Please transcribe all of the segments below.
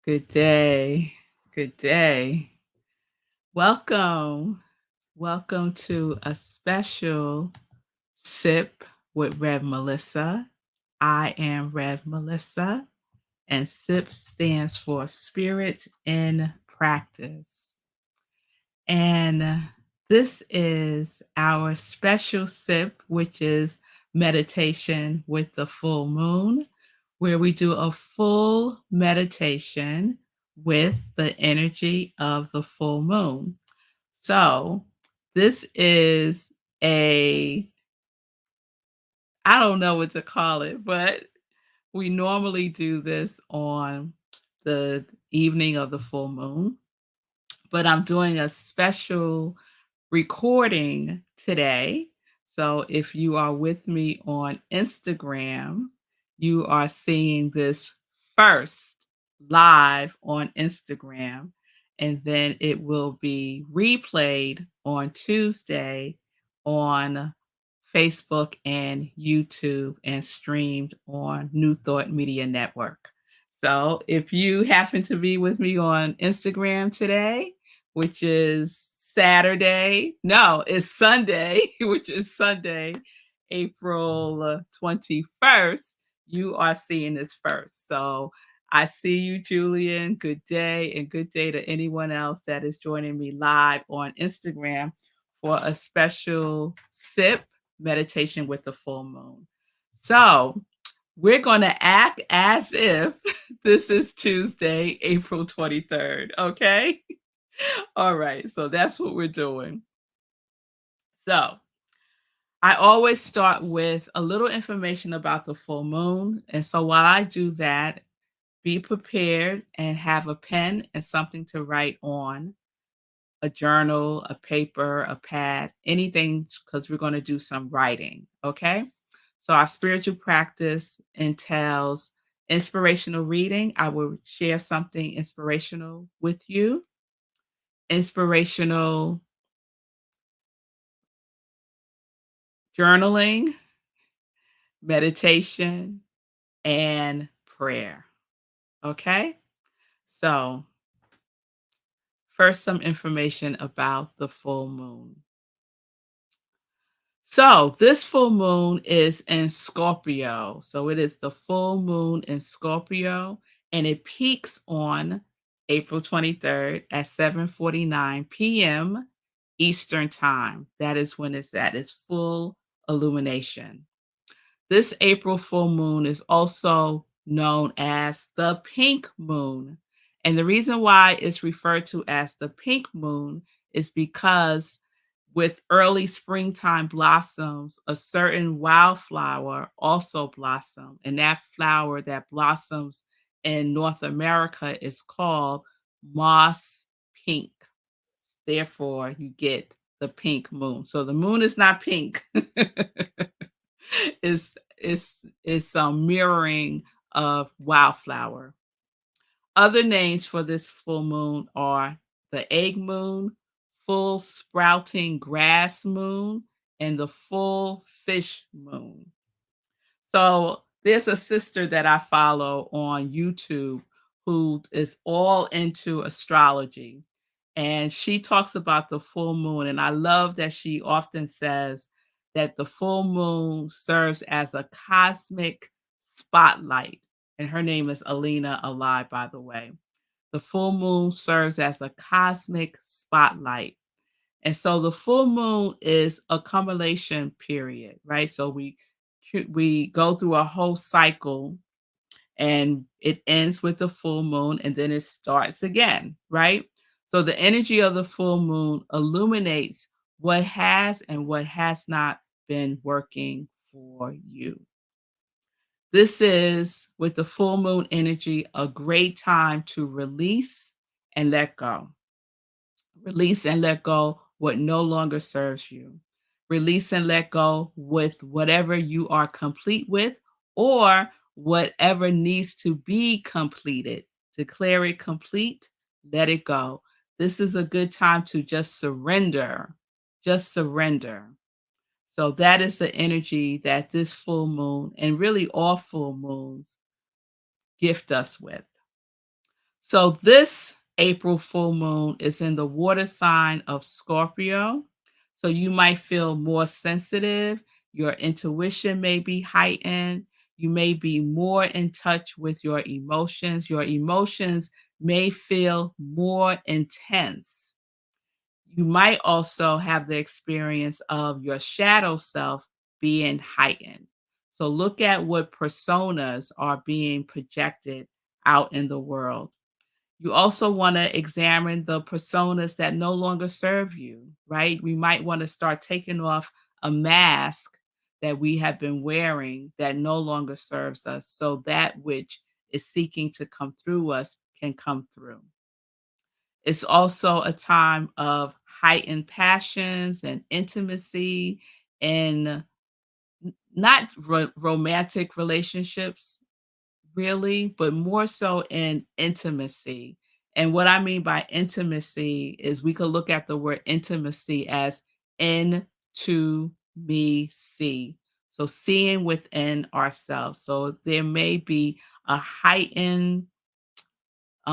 Good day. Good day. Welcome. Welcome to a special sip with Rev Melissa. I am Rev Melissa, and SIP stands for Spirit in Practice. And this is our special sip, which is meditation with the full moon, where we do a full meditation with the energy of the full moon. So, this is a, I don't know what to call it, but we normally do this on the evening of the full moon. But I'm doing a special recording today. So if you are with me on Instagram, you are seeing this first live on Instagram, and then it will be replayed on Tuesday on Facebook and YouTube and streamed on New Thought Media Network. So if you happen to be with me on Instagram today, which is Saturday. No, it's Sunday, which is Sunday, April 21st. You are seeing this first. So I see you, Julian. Good day, and good day to anyone else that is joining me live on Instagram for a special sip meditation with the full moon. So we're going to act as if this is Tuesday, April 23rd. Okay. All right, so that's what we're doing. So I always start with a little information about the full moon. And so while I do that, be prepared and have a pen and something to write on, a journal, a paper, a pad, anything, because we're going to do some writing. Okay. So our spiritual practice entails inspirational reading. I will share something inspirational with you, inspirational journaling, meditation, and prayer. Okay? So, first, some information about the full moon. So, this full moon is in Scorpio. So, it is the full moon in Scorpio, and it peaks on April 23rd at 7:49 p.m. Eastern Time. That is when it's at its full illumination. This April full moon is also known as the pink moon. And the reason why it's referred to as the pink moon is because with early springtime blossoms, a certain wildflower also blossom. And that flower that blossoms in North America is called moss pink. Therefore, you get the pink moon. So the moon is not pink. It's a mirroring of wildflower. Other names for this full moon are the egg moon, full sprouting grass moon, and the full fish moon. So there's a sister that I follow on YouTube who is all into astrology. And she talks about the full moon. And I love that she often says that the full moon serves as a cosmic spotlight. And her name is Alina Alai, by the way. The full moon serves as a cosmic spotlight. And so the full moon is accumulation period, right? So we go through a whole cycle and it ends with the full moon and then it starts again, right? So the energy of the full moon illuminates what has and what has not been working for you. This is, with the full moon energy, a great time to release and let go. Release and let go what no longer serves you. Release and let go with whatever you are complete with or whatever needs to be completed. Declare it complete, let it go. This is a good time to just surrender. Just surrender. So that is the energy that this full moon and really all full moons gift us with. So this April full moon is in the water sign of Scorpio. So you might feel more sensitive. Your intuition may be heightened. You may be more in touch with your emotions. Your emotions may feel more intense. You might also have the experience of your shadow self being heightened. So look at what personas are being projected out in the world. You also want to examine the personas that no longer serve you, right? We might want to start taking off a mask that we have been wearing that no longer serves us so that which is seeking to come through us can come through. It's also a time of heightened passions and intimacy and not romantic relationships really, but more so in intimacy. And what I mean by intimacy is we could look at the word intimacy as in to me see. So seeing within ourselves. So there may be a heightened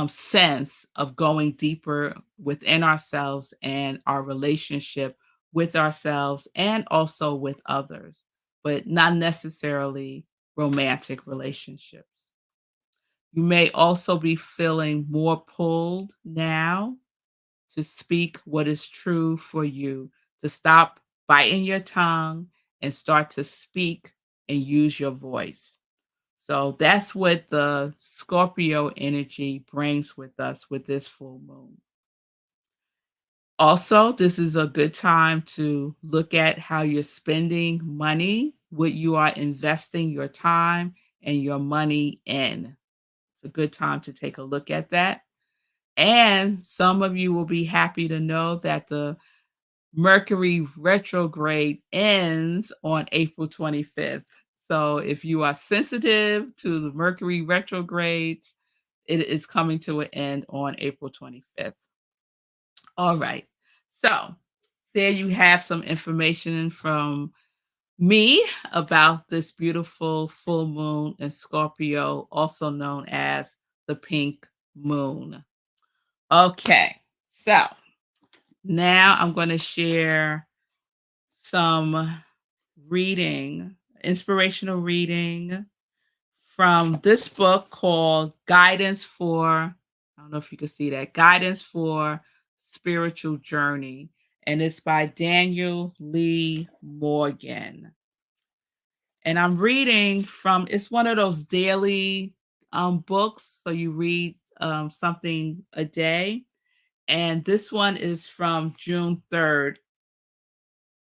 sense of going deeper within ourselves and our relationship with ourselves and also with others, but not necessarily romantic relationships. You may also be feeling more pulled now to speak what is true for you, to stop biting your tongue and start to speak and use your voice. So that's what the Scorpio energy brings with us with this full moon. Also, this is a good time to look at how you're spending money, what you are investing your time and your money in. It's a good time to take a look at that. And some of you will be happy to know that the Mercury retrograde ends on April 25th. So if you are sensitive to the Mercury retrogrades, it is coming to an end on April 25th. All right. So there you have some information from me about this beautiful full moon in Scorpio, also known as the pink moon. Okay. So now I'm going to share some reading, inspirational reading from this book called Guidance for, I don't know if you can see that, Guidance for Spiritual Journey. And it's by Daniel Lee Morgan. And I'm reading from, it's one of those daily books. So you read something a day. And this one is from June 3rd,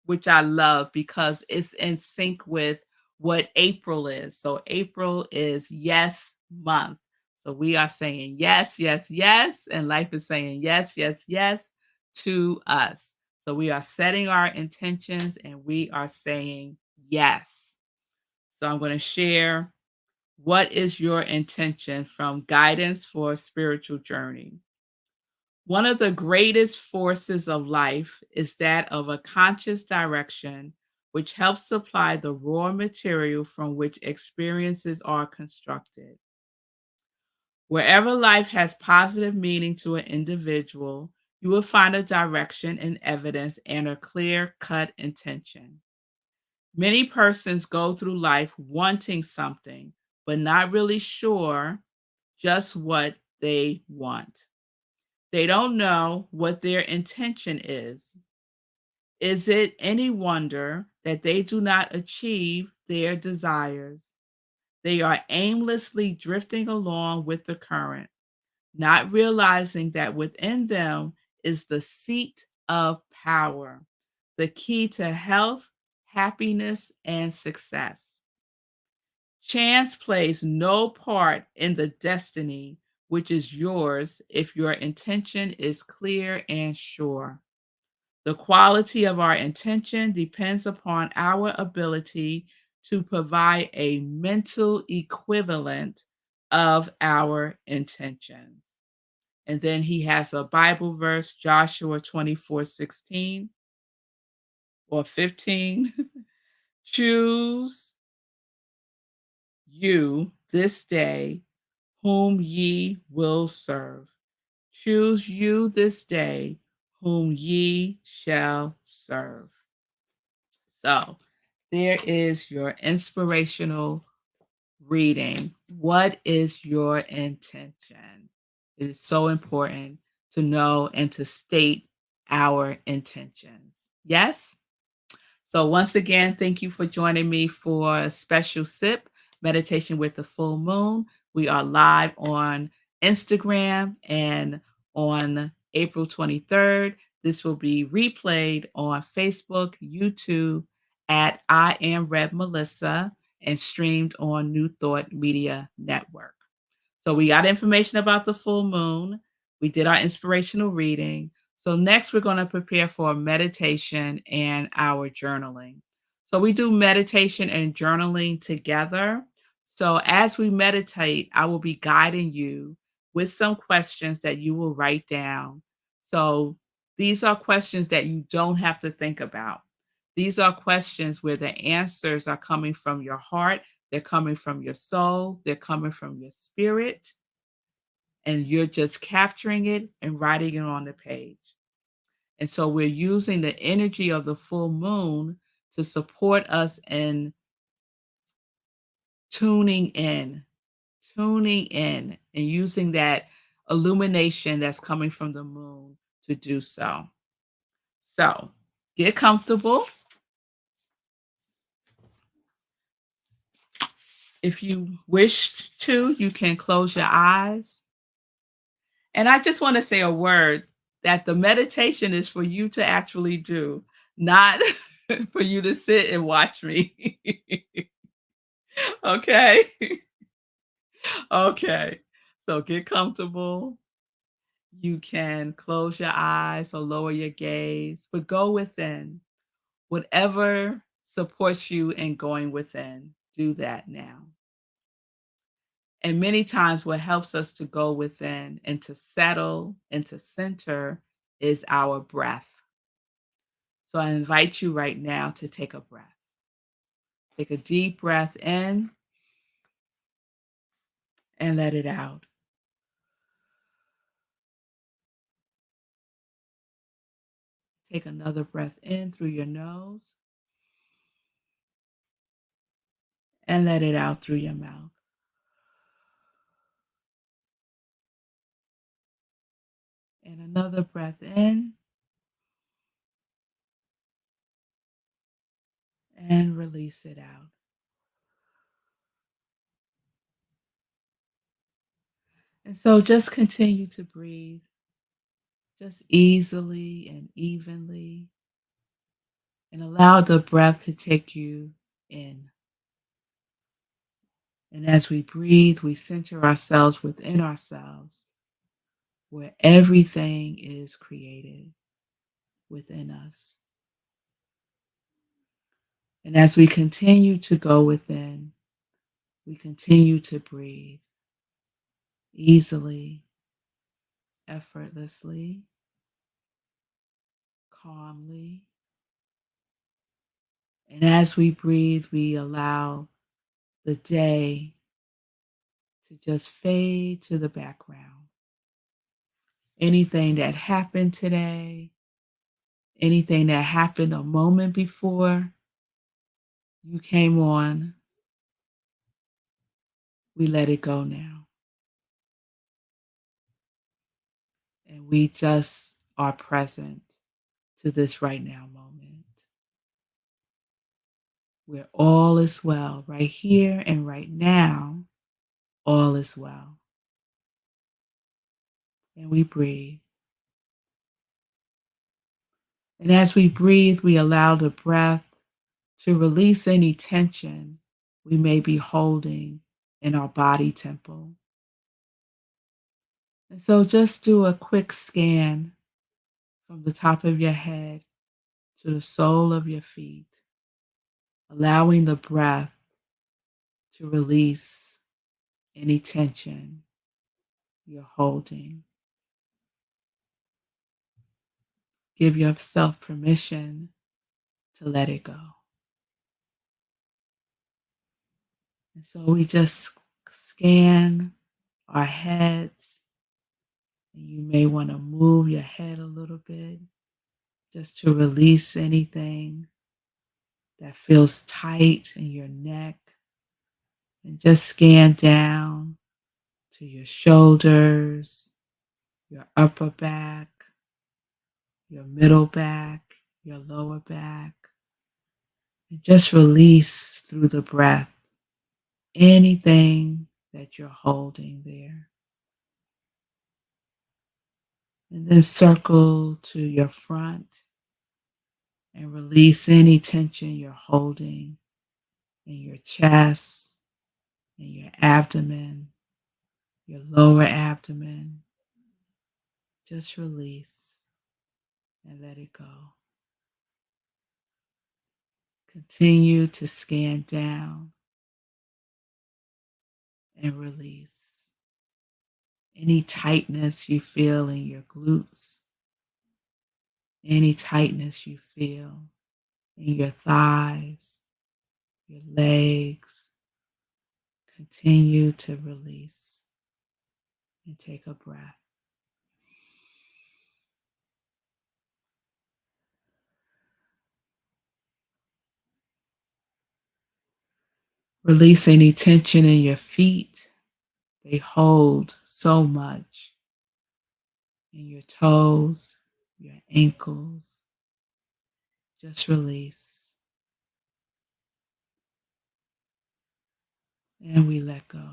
which I love because it's in sync with what April is. So April is yes month. So we are saying yes, yes, yes. And life is saying yes, yes, yes to us. So we are setting our intentions and we are saying yes. So I'm going to share what is your intention from Guidance for a Spiritual Journey. One of the greatest forces of life is that of a conscious direction, which helps supply the raw material from which experiences are constructed. Wherever life has positive meaning to an individual, you will find a direction and evidence and a clear cut intention. Many persons go through life wanting something, but not really sure just what they want. They don't know what their intention is. Is it any wonder that they do not achieve their desires? They are aimlessly drifting along with the current, not realizing that within them is the seat of power, the key to health, happiness, and success. Chance plays no part in the destiny which is yours if your intention is clear and sure. The quality of our intention depends upon our ability to provide a mental equivalent of our intentions. And then he has a Bible verse, Joshua 24:16 or 15. Choose you this day whom ye will serve. Choose you this day whom ye shall serve. So, there is your inspirational reading. What is your intention? It is so important to know and to state our intentions. Yes? So, once again, thank you for joining me for a special sip meditation with the full moon. We are live on Instagram and on April 23rd. This will be replayed on Facebook, YouTube at I Am Melissa and streamed on New Thought Media Network. So we got information about the full moon. We did our inspirational reading. So next we're going to prepare for meditation and our journaling. So we do meditation and journaling together. So as we meditate, I will be guiding you with some questions that you will write down. So these are questions that you don't have to think about. These are questions where the answers are coming from your heart, they're coming from your soul, they're coming from your spirit, and you're just capturing it and writing it on the page. And so we're using the energy of the full moon to support us in tuning in, tuning in, and using that illumination that's coming from the moon to do so. So get comfortable. If you wish to, you can close your eyes. And I just want to say a word that the meditation is for you to actually do, not for you to sit and watch me. Okay? Okay. So get comfortable. You can close your eyes or lower your gaze, but go within. Whatever supports you in going within, do that now. And many times, what helps us to go within and to settle and to center is our breath. So I invite you right now to take a breath. Take a deep breath in and let it out. Take another breath in through your nose and let it out through your mouth. And another breath in and release it out. And so just continue to breathe just easily and evenly and allow the breath to take you in. And as we breathe, we center ourselves within ourselves where everything is created within us. And as we continue to go within, we continue to breathe easily, effortlessly, calmly. And as we breathe, we allow the day to just fade to the background. Anything that happened today, anything that happened a moment before you came on, we let it go now. And we just are present to this right now moment where all is well, right here and right now, all is well. And we breathe. And as we breathe, we allow the breath to release any tension we may be holding in our body temple. And so just do a quick scan from the top of your head to the sole of your feet, allowing the breath to release any tension you're holding. Give yourself permission to let it go. And so we just scan our heads. And you may want to move your head a little bit just to release anything that feels tight in your neck. And just scan down to your shoulders, your upper back, your middle back, your lower back. And just release through the breath anything that you're holding there. And then circle to your front and release any tension you're holding in your chest, in your abdomen, your lower abdomen. Just release and let it go. Continue to scan down and release any tightness you feel in your glutes, any tightness you feel in your thighs, your legs. Continue to release and take a breath. Release any tension in your feet. They hold so much in your toes, your ankles. Just release. And we let go.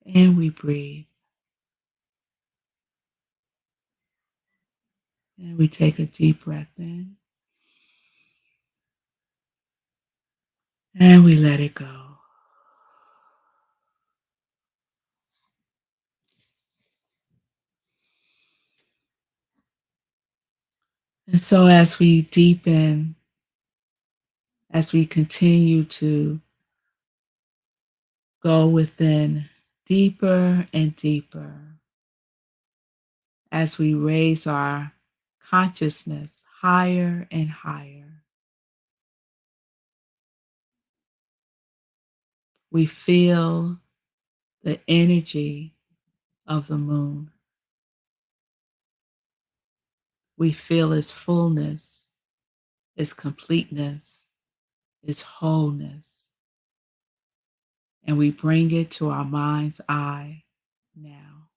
And we breathe. And we take a deep breath in. And we let it go. And so as we deepen, as we continue to go within deeper and deeper, as we raise our consciousness higher and higher, we feel the energy of the moon. We feel its fullness, its completeness, its wholeness. And we bring it to our mind's eye now.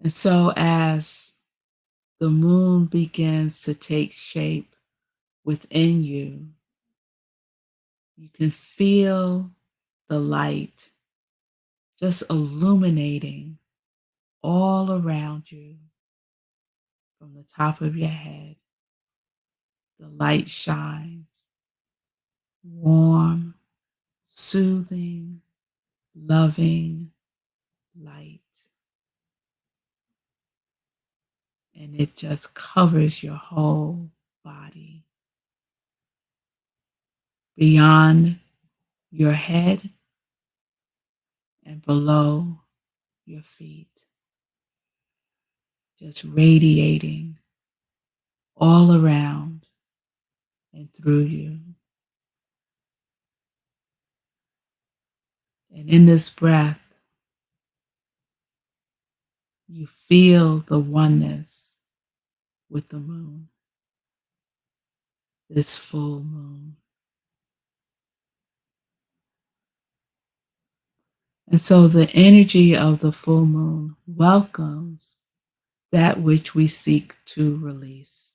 And so as the moon begins to take shape within you, you can feel the light just illuminating all around you from the top of your head. The light shines warm, soothing, loving light. And it just covers your whole body. Beyond your head and below your feet. Just radiating all around and through you. And in this breath, you feel the oneness with the moon, this full moon. And so the energy of the full moon welcomes that which we seek to release.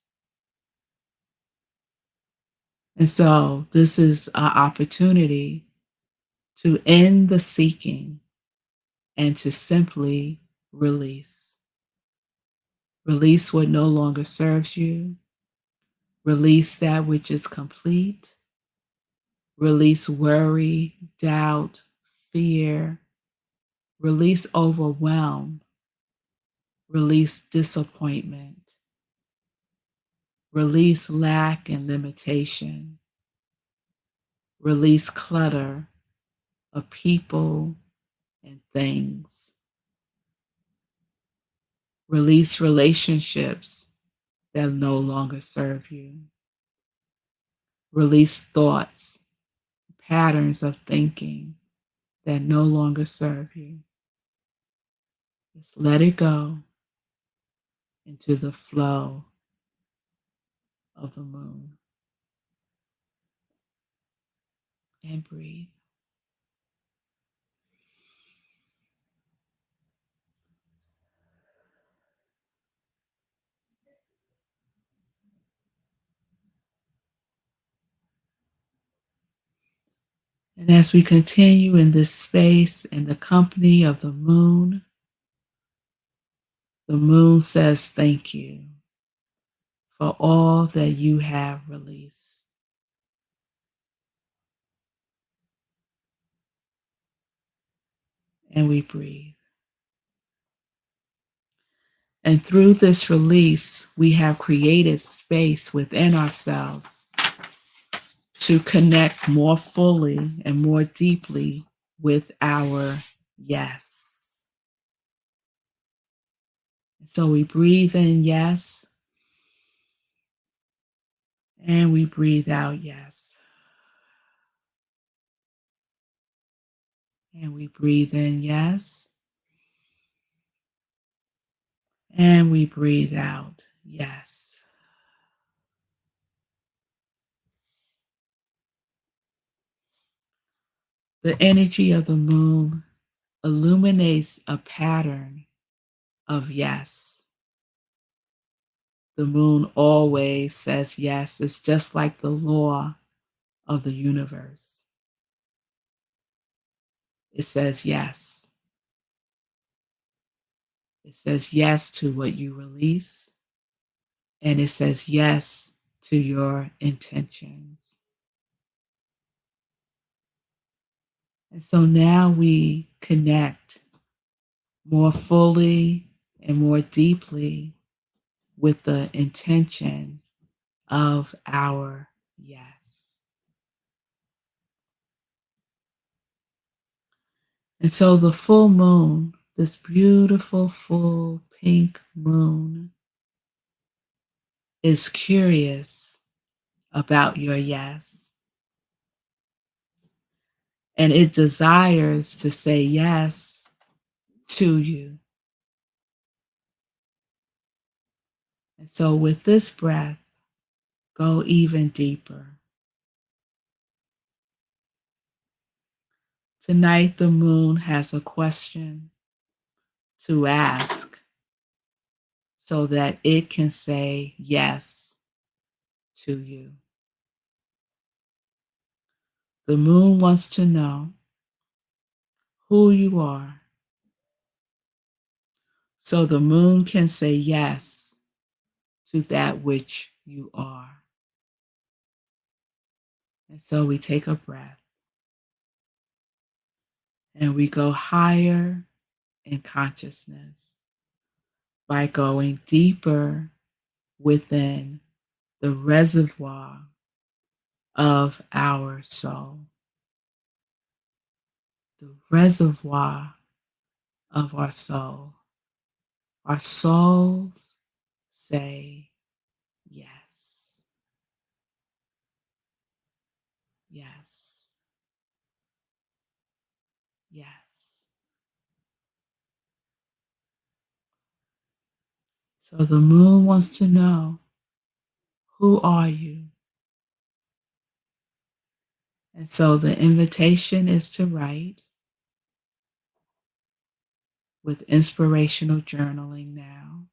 And so this is our opportunity to end the seeking and to simply release. Release what no longer serves you. Release that which is complete. Release worry, doubt, fear. Release overwhelm. Release disappointment. Release lack and limitation. Release clutter of people and things. Release relationships that no longer serve you. Release thoughts, patterns of thinking that no longer serve you. Just let it go into the flow of the moon and breathe. And as we continue in this space in the company of the moon says thank you for all that you have released. And we breathe. And through this release, we have created space within ourselves to connect more fully and more deeply with our yes. So we breathe in yes, and we breathe out yes. And we breathe in yes, and we breathe out yes. The energy of the moon illuminates a pattern of yes. The moon always says yes. It's just like the law of the universe. It says yes. It says yes to what you release, and it says yes to your intentions. And so now we connect more fully and more deeply with the intention of our yes. And so the full moon, this beautiful full pink moon, is curious about your yes. And it desires to say yes to you. And so with this breath, go even deeper. Tonight, the moon has a question to ask so that it can say yes to you. The moon wants to know who you are so the moon can say yes to that which you are. And so we take a breath and we go higher in consciousness by going deeper within the reservoir of our soul. The reservoir of our soul. Our souls say yes. Yes. Yes. So the moon wants to know, who are you? And so the invitation is to write with inspirational journaling now.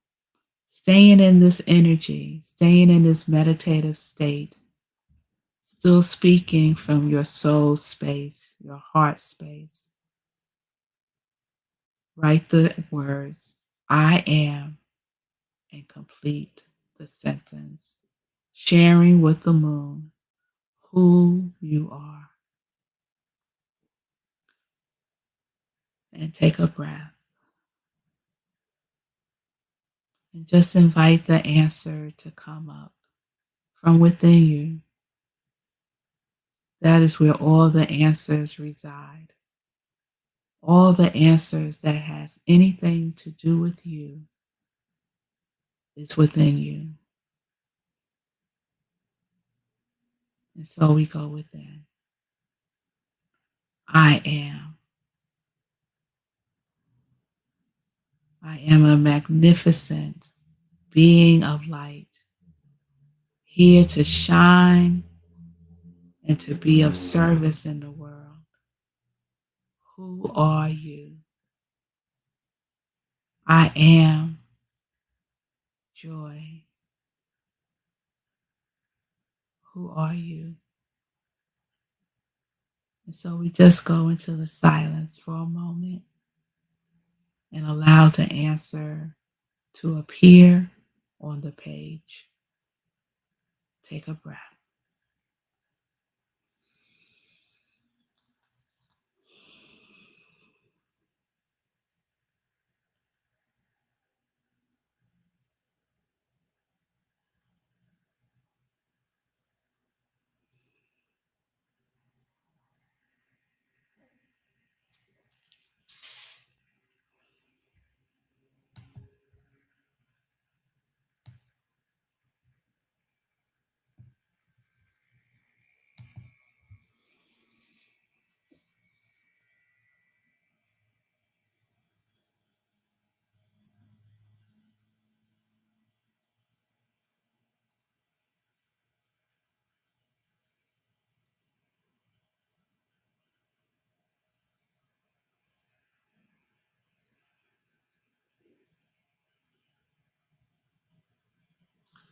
Staying in this energy, staying in this meditative state, still speaking from your soul space, your heart space. Write the words, I am, and complete the sentence, sharing with the moon who you are. And take a breath. And just invite the answer to come up from within you. That is where all the answers reside. All the answers that has anything to do with you is within you. And so we go within. I am. I am a magnificent being of light, here to shine and to be of service in the world. Who are you? I am joy. Who are you? And so we just go into the silence for a moment and allow the answer to appear on the page. Take a breath.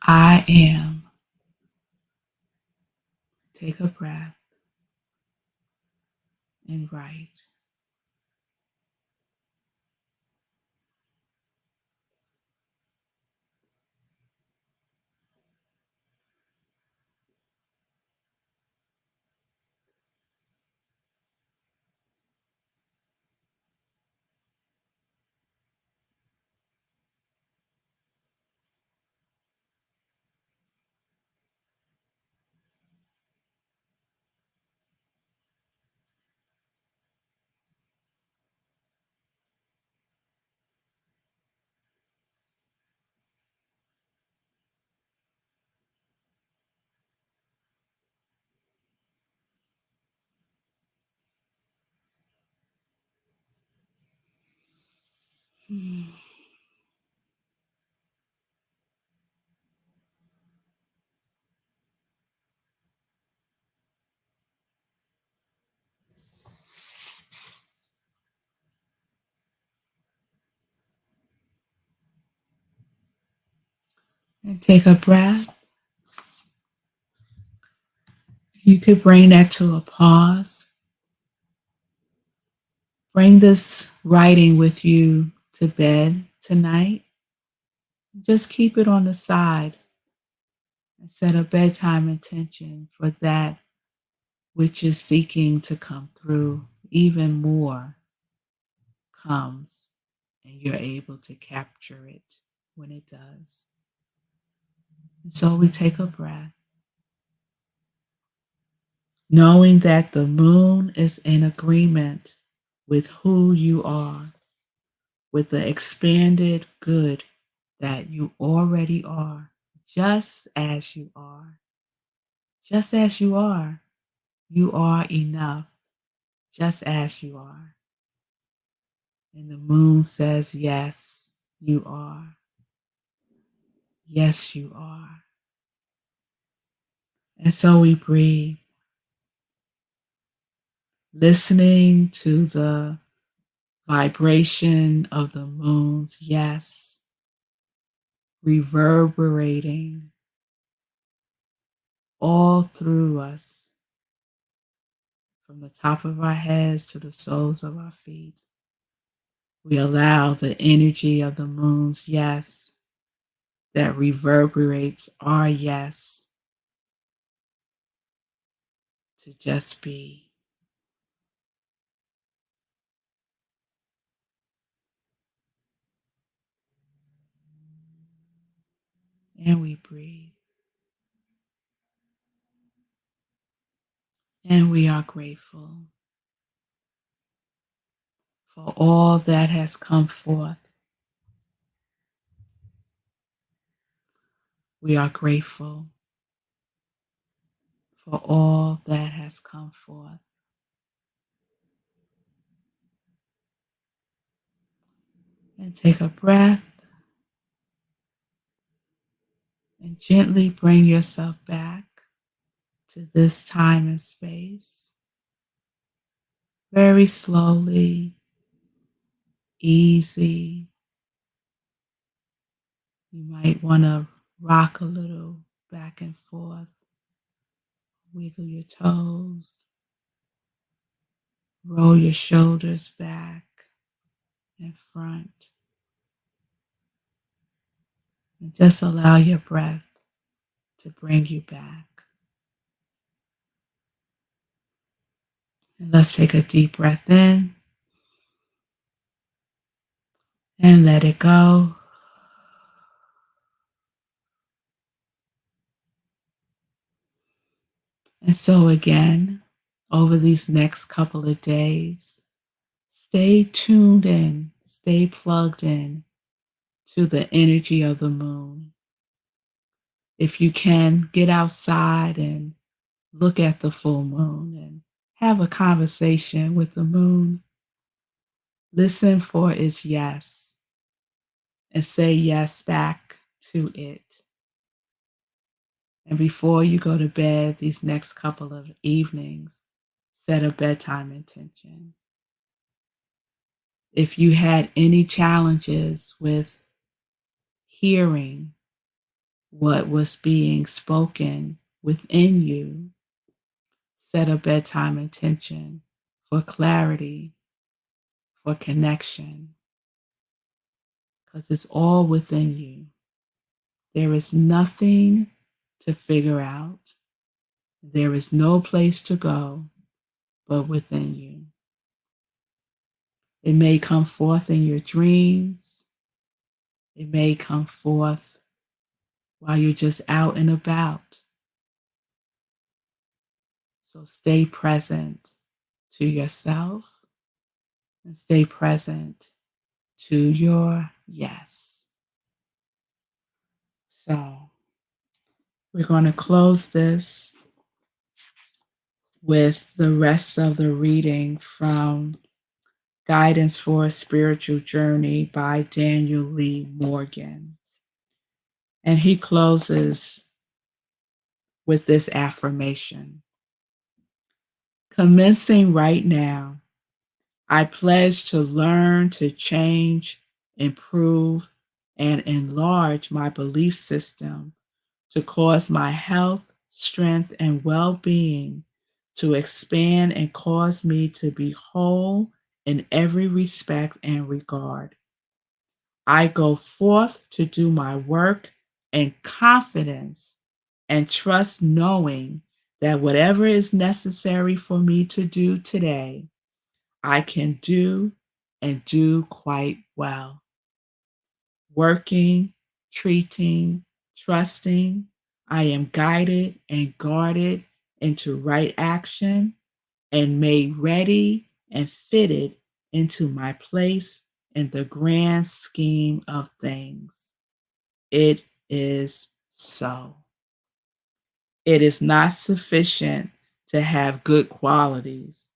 I am. Take a breath and write. And take a breath. You could bring that to a pause. Bring this writing with you to bed tonight. Just keep it on the side and set a bedtime intention for that which is seeking to come through. Even more comes, and you're able to capture it when it does. And so we take a breath, knowing that the moon is in agreement with who you are, with the expanded good that you already are, just as you are. Just as you are. You are enough, just as you are. And the moon says, yes, you are. Yes, you are. And so we breathe, listening to the vibration of the moon's yes, reverberating all through us, from the top of our heads to the soles of our feet. We allow the energy of the moon's yes that reverberates our yes to just be. And we breathe. And we are grateful for all that has come forth. We are grateful for all that has come forth. And take a breath and gently bring yourself back to this time and space. Very slowly, easy. You might want to rock a little back and forth, wiggle your toes, roll your shoulders back and front, and just allow your breath to bring you back. And let's take a deep breath in and let it go. And so again, over these next couple of days, stay tuned in, stay plugged in to the energy of the moon. If you can, get outside and look at the full moon and have a conversation with the moon. Listen for its yes and say yes back to it. And before you go to bed these next couple of evenings, set a bedtime intention. If you had any challenges with hearing what was being spoken within you, set a bedtime intention for clarity, for connection, because it's all within you. There is nothing to figure out. There is no place to go but within you. It may come forth in your dreams. It may come forth while you're just out and about. So stay present to yourself and stay present to your yes. So we're going to close this with the rest of the reading from Guidance for a Spiritual Journey by Daniel Lee Morgan. And he closes with this affirmation. Commencing right now, I pledge to learn, to change, improve, and enlarge my belief system to cause my health, strength, and well-being to expand and cause me to be whole in every respect and regard. I go forth to do my work in confidence and trust, knowing that whatever is necessary for me to do today, I can do and do quite well. Working, treating, trusting, I am guided and guarded into right action and made ready and fitted into my place in the grand scheme of things. It is so. It is not sufficient to have good qualities.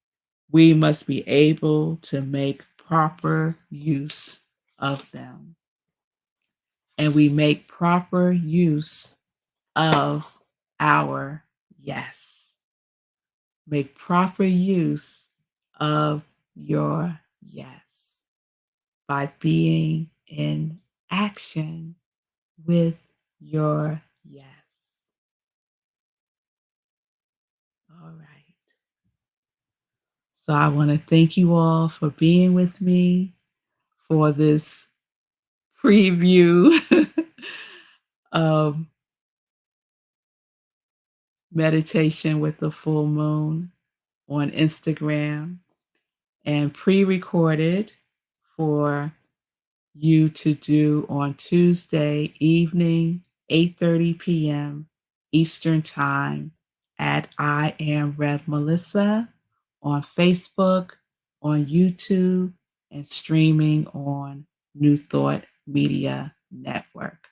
We must be able to make proper use of them. And we make proper use of our yes. Make proper use of your yes by being in action with your yes. All right. So I want to thank you all for being with me for this preview of meditation with the full moon on Instagram and pre-recorded for you to do on Tuesday evening, 8:30 p.m. Eastern Time at I Am Melissa on Facebook, on YouTube, and streaming on New Thought Media Network.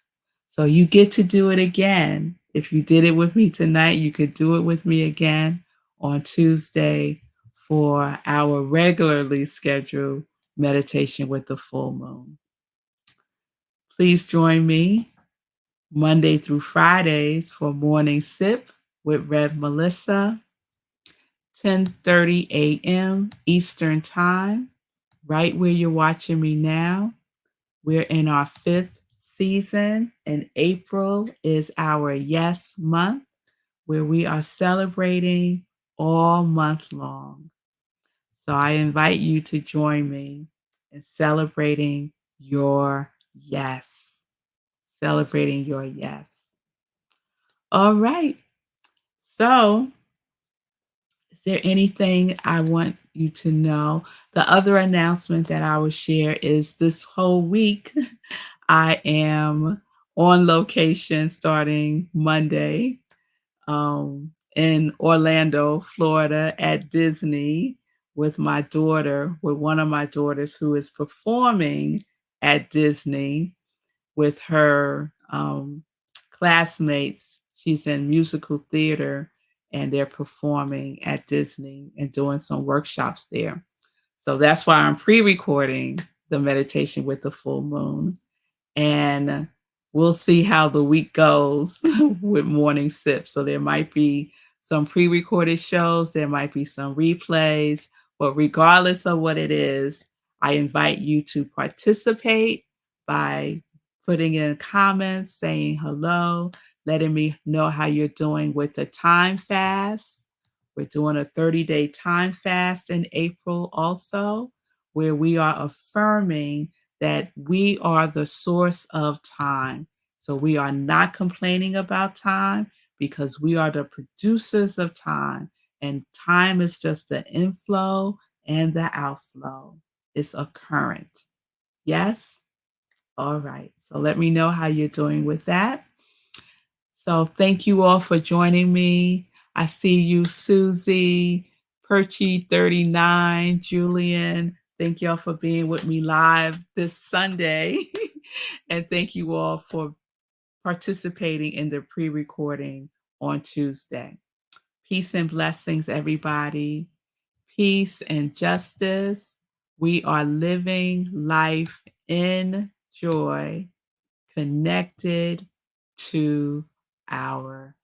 So you get to do it again If you did it with me tonight, you could do it with me again on Tuesday for our regularly scheduled meditation with the full moon. Please join me Monday through Fridays for morning sip with Rev Melissa, 10:30 a.m. Eastern Time, right where you're watching me now. We're in our 5th season, and April is our Yes Month, where we are celebrating all month long. So I invite you to join me in celebrating your yes. Celebrating your yes. All right. So, is there anything I want you to know? The other announcement that I will share is this whole week, I am on location starting Monday in Orlando, Florida at Disney with my daughter, with one of my daughters who is performing at Disney with her classmates. She's in musical theater and they're performing at Disney and doing some workshops there. So that's why I'm pre-recording the meditation with the full moon, and we'll see how the week goes with morning sip. So there might be some pre-recorded shows, there might be some replays, but regardless of what it is, I invite you to participate by putting in comments, saying hello, letting me know how you're doing with the time fast. We're doing a 30-day time fast in April also, where we are affirming that we are the source of time. So we are not complaining about time because we are the producers of time. And time is just the inflow and the outflow. It's a current. Yes? All right. So let me know how you're doing with that. So thank you all for joining me. I see you, Susie, Perchy 39, Julian. Thank y'all for being with me live this Sunday. And thank you all for participating in the pre-recording on Tuesday. Peace and blessings, everybody. Peace and justice. We are living life in joy, connected to our